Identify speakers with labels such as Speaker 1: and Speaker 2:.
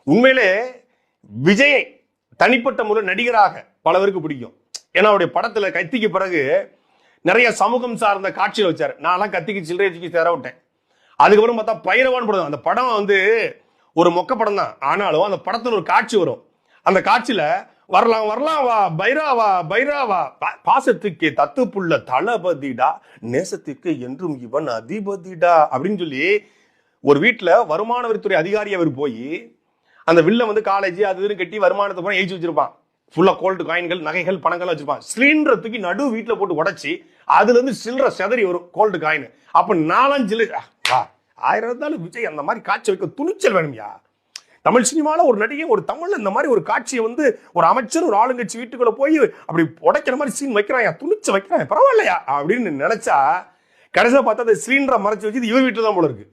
Speaker 1: உண்மையிலே விஜயை தனிப்பட்ட முறை நடிகராக பலவருக்கு பிடிக்கும். ஏன்னா அவருடைய படத்துல கத்திக்கு பிறகு நிறைய சமூகம் சார்ந்த காட்சிகள் வச்சாரு. நான்லாம் கத்திக்கு சில்லறை வச்சு சேர விட்டேன். அதுக்கப்புறம் பார்த்தா பைரவான் படம். அந்த படம் வந்து ஒரு மொக்க படம் தான். ஆனாலும் அந்த படத்துல ஒரு காட்சி வரும். அந்த காட்சியில வரலாம் வரலாம் வா பைராவா பைராவா, பாசத்துக்கு தத்து புள்ள தளபதிடா, நேசத்துக்கு என்றும் இவன் அதிபதிடா அப்படின்னு சொல்லி ஒரு வீட்டுல வருமான வரித்துறை அதிகாரி அவர் போய் அந்த வில்ல வந்து காலேஜ் அது இதுன்னு கட்டி வருமானத்தை பூரா எழுதி வச்சிருப்பான். ஃபுல்லா கோல்டு காயின்கள் நகைகள் பணங்கள் வச்சிருப்பான். சிலிண்டர் தூக்கி நடு வீட்டுல போட்டு உடைச்சி அதுல இருந்து சில்லற செதறி வரும் கோல்டு காயின். அப்ப 4-5 1000 இருந்தாலும் விஜய் அந்த மாதிரி காட்சி வைக்க துணிச்சல் வேணும்யா. தமிழ் சினிமால ஒரு நடிகை ஒரு தமிழ்ல இந்த மாதிரி ஒரு காட்சியை வந்து ஒரு அமைச்சர் ஒரு ஆளுங்கட்சி வீட்டுக்குள்ள போய் அப்படி உடைக்கிற மாதிரி சீன் வைக்கிறான், துணிச்சு வைக்கிறான், பரவாயில்லையா அப்படின்னு நினைச்சா கடைசியா பார்த்தா அந்த சிலிண்டரை மறைச்சு வச்சு இவன் வீட்டுல தான் போல இருக்கு.